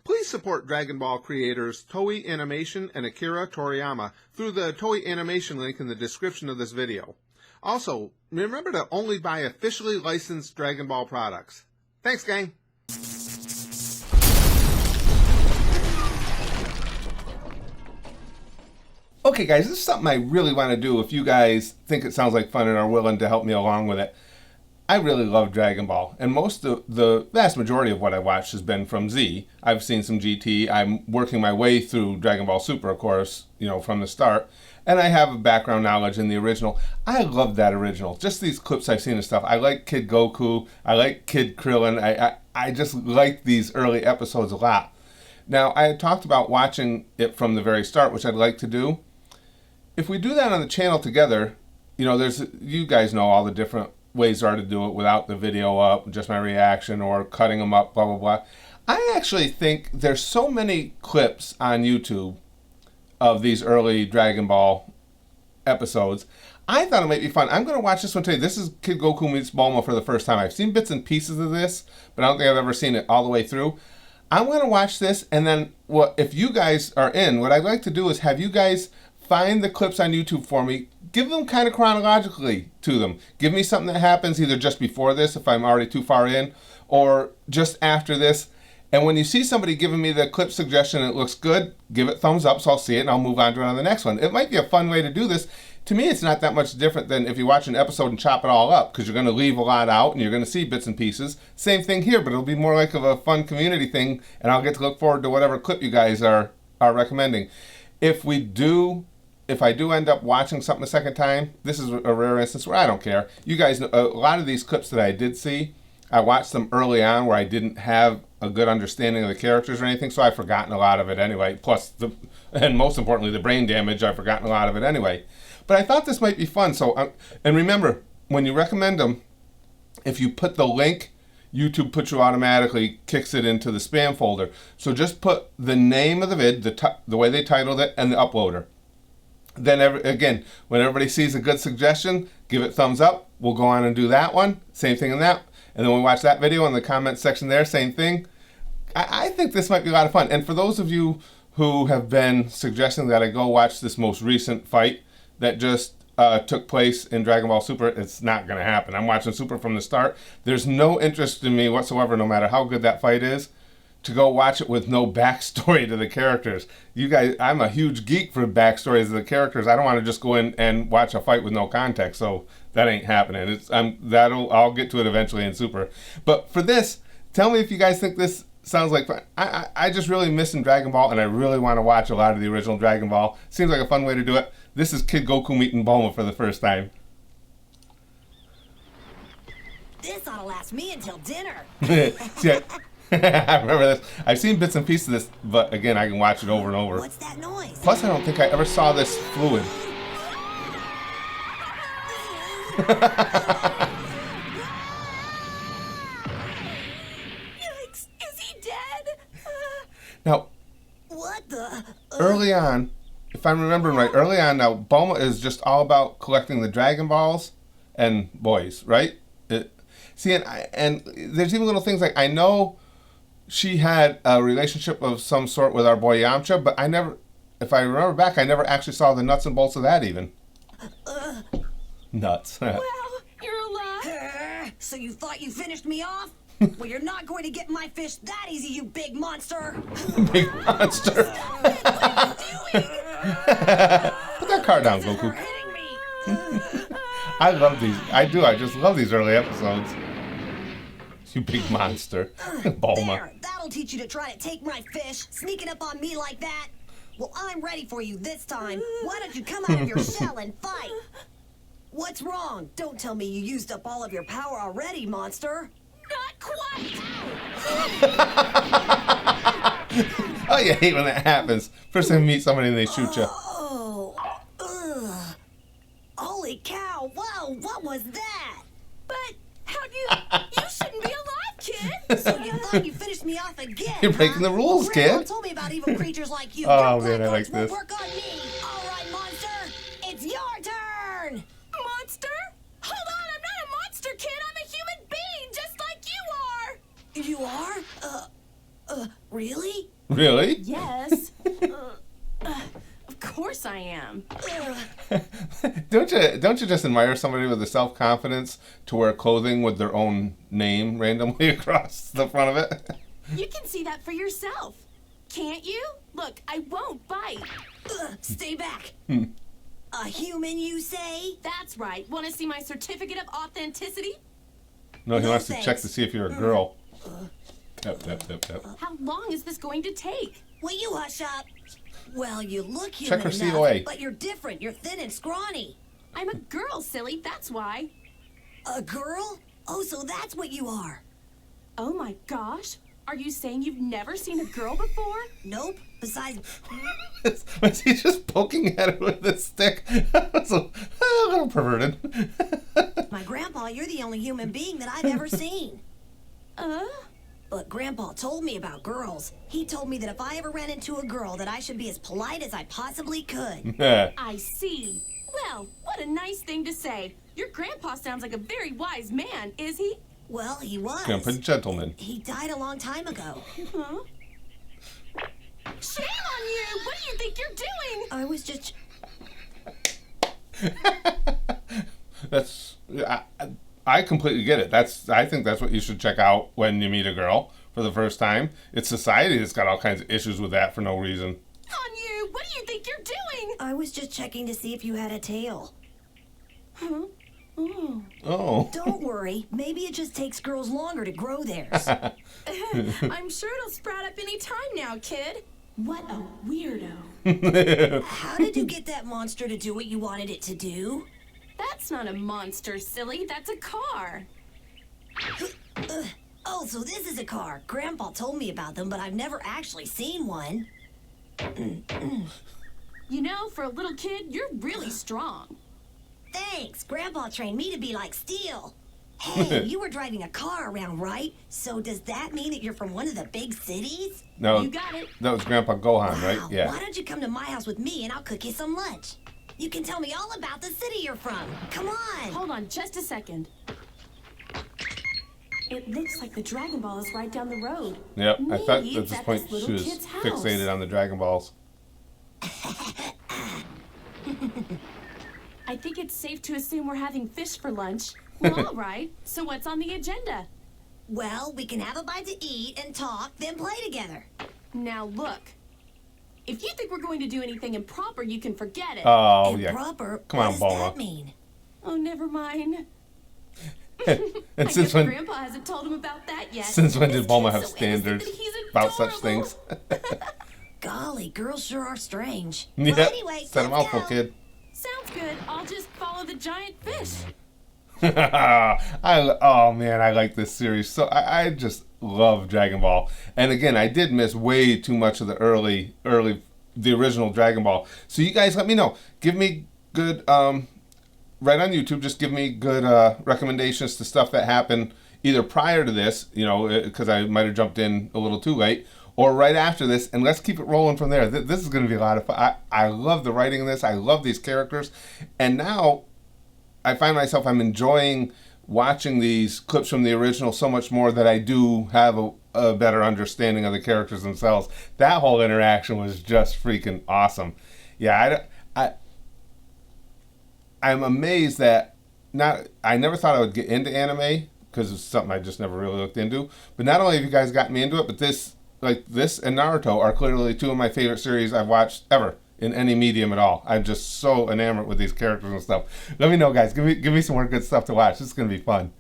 Please support Dragon Ball creators Toei Animation and Akira Toriyama through the Toei Animation link in the description of this video. Also, remember to only buy officially licensed Dragon Ball products. Thanks, gang! Okay guys, this is something I really want to do if you guys think it sounds like fun and are willing to help me along with it. I really love Dragon Ball, and the vast majority of what I watched has been from Z. I've seen some GT. I'm working my way through Dragon Ball Super, of course, you know, from the start, and I have a background knowledge in the original. I love that original. Just these clips I've seen and stuff. I like Kid Goku. I like Kid Krillin. I just like these early episodes a lot. Now, I had talked about watching it from the very start, which I'd like to do. If we do that on the channel together, you know, you guys know all the different ways there are to do it without the video up, just my reaction, or cutting them up, blah, blah, blah. I actually think there's so many clips on YouTube of these early Dragon Ball episodes. I thought it might be fun. I'm going to watch this one today. This is Kid Goku meets Bulma for the first time. I've seen bits and pieces of this, but I don't think I've ever seen it all the way through. I'm going to watch this, and then if you guys are in, what I'd like to do is have you guys find the clips on YouTube for me. Give them kind of chronologically to them. Give me something that happens either just before this, if I'm already too far in, or just after this. And when you see somebody giving me the clip suggestion and it looks good, give it thumbs up so I'll see it and I'll move on to it on the next one. It might be a fun way to do this. To me, it's not that much different than if you watch an episode and chop it all up, because you're going to leave a lot out and you're going to see bits and pieces. Same thing here, but it'll be more like of a fun community thing, and I'll get to look forward to whatever clip you guys are recommending. If I do end up watching something a second time, this is a rare instance where I don't care. You guys know, a lot of these clips that I did see, I watched them early on where I didn't have a good understanding of the characters or anything, so I've forgotten a lot of it anyway. Plus, and most importantly, the brain damage, I've forgotten a lot of it anyway. But I thought this might be fun. So, and remember, when you recommend them, if you put the link, YouTube automatically kicks it into the spam folder. So just put the name of the vid, the way they titled it, and the uploader. Then again, when everybody sees a good suggestion, give it thumbs up. We'll go on and do that one. Same thing in that. And then we watch that video in the comment section there, same thing. I think this might be a lot of fun. And for those of you who have been suggesting that I go watch this most recent fight that just took place in Dragon Ball Super, it's not going to happen. I'm watching Super from the start. There's no interest in me whatsoever, no matter how good that fight is, to go watch it with no backstory to the characters. You guys, I'm a huge geek for backstories of the characters. I don't want to just go in and watch a fight with no context, so that ain't happening. I'll get to it eventually in Super. But for this, tell me if you guys think this sounds like fun. I just really missing Dragon Ball, and I really want to watch a lot of the original Dragon Ball. Seems like a fun way to do it. This is Kid Goku meeting Bulma for the first time. This ought to last me until dinner. See, I remember this. I've seen bits and pieces of this, but again, I can watch it over and over. What's that noise? Plus, I don't think I ever saw this fluid. Yikes! Is he dead? Now, What the? early on, if I'm remembering right, early on now, Bulma is just all about collecting the Dragon Balls and boys, right? And there's even little things like, I know she had a relationship of some sort with our boy Yamcha, but if I remember back, I never actually saw the nuts and bolts of that even. Nuts. Well, you're alive. So you thought you finished me off? Well, you're not going to get my fish that easy, you big monster. Big monster. What are you doing? Put that car down, Goku. You're hitting me. I love these. I do. I just love these early episodes. You big monster. Bulma. There, that'll teach you to try to take my fish, sneaking up on me like that. Well, I'm ready for you this time. Why don't you come out of your shell and fight? What's wrong? Don't tell me you used up all of your power already, monster. Not quite. Oh, you hate when that happens. First time you meet somebody and they shoot you. Oh, ugh. Holy cow, whoa, what was that? But how'd you shouldn't be alive, kid. So you thought you finished me off again, You're breaking the rules, Grandma kid. told me about evil creatures like you. Oh, Your man, I like black arts this. won't work on me. All right, monster, it's your turn. Monster? Hold on, I'm not a monster, kid. I'm a human being, just like you are. You are? Really? Really? Yes. Of course I am. Don't you just admire somebody with the self-confidence to wear clothing with their own name randomly across the front of it? You can see that for yourself. Can't you? Look, I won't bite. Stay back. A human, you say? That's right. Want to see my certificate of authenticity? No, he No, wants to thanks. check to see if you're a girl. Tap, tap, tap, tap. How long is this going to take? Will you hush up? Well, you look Check human her enough, COA. but you're different. You're thin and scrawny. I'm a girl, silly. That's why. A girl? Oh, so that's what you are. Oh my gosh. Are you saying you've never seen a girl before? Nope. Besides, Was he just poking at her with a stick? So, a little perverted. my grandpa, you're the only human being that I've ever seen. Uh? But Grandpa told me about girls. He told me that if I ever ran into a girl, that I should be as polite as I possibly could. I see. Well, what a nice thing to say. Your grandpa sounds like a very wise man, is he? Well, he was. Grandpa gentleman. He died a long time ago. Huh? Shame on you! What do you think you're doing? I was just... That's I completely get it. I think that's what you should check out when you meet a girl for the first time. It's society that's got all kinds of issues with that for no reason. On you! What do you think you're doing? I was just checking to see if you had a tail. Huh? Oh. Oh. Don't worry. Maybe it just takes girls longer to grow theirs. I'm sure it'll sprout up any time now, kid. What a weirdo. How did you get that monster to do what you wanted it to do? That's not a monster, silly. That's a car. Oh, so this is a car. Grandpa told me about them, but I've never actually seen one. You know, for a little kid, you're really strong. Thanks. Grandpa trained me to be like steel. Hey, you were driving a car around, right? So does that mean that you're from one of the big cities? No, You got it. that was Grandpa Gohan, Wow. right? Yeah. Why don't you come to my house with me and I'll cook you some lunch? You can tell me all about the city you're from. Come on. Hold on just a second. It looks like the Dragon Ball is right down the road. Yep. I thought Maybe at it's this at point this little she was kid's house. fixated on the Dragon Balls. I think it's safe to assume we're having fish for lunch. Well, all right. So what's on the agenda? Well, we can have a bite to eat and talk, then play together. Now look. If you think we're going to do anything improper, you can forget it. Oh, yeah. Improper? Come on, what does Bulma. that mean? Oh, never mind. And I since guess when Grandpa hasn't told him about that yet. since when This did Bulma kid's have so innocent standards that he's about such adorable. things? Golly, girls sure are strange. Yeah. Well, anyway, Set him let's out for go. kid. Sounds good. I'll just follow the giant fish. Oh man, I like this series. So I just love Dragon Ball. And again, I did miss way too much of the the original Dragon Ball. So you guys let me know. Give me good, right on YouTube, just give me good recommendations to stuff that happened either prior to this, because I might have jumped in a little too late, or right after this, and let's keep it rolling from there. This is going to be a lot of fun. I love the writing in this. I love these characters. And now I find myself, I'm enjoying watching these clips from the original so much more that I do have a better understanding of the characters themselves. That whole interaction was just freaking awesome. Yeah, I'm amazed that I never thought I would get into anime because it's something I just never really looked into. But not only have you guys gotten me into it, but this and Naruto are clearly two of my favorite series I've watched ever in any medium at all. I'm just so enamored with these characters and stuff. Let me know, guys. Give me some more good stuff to watch. This is going to be fun.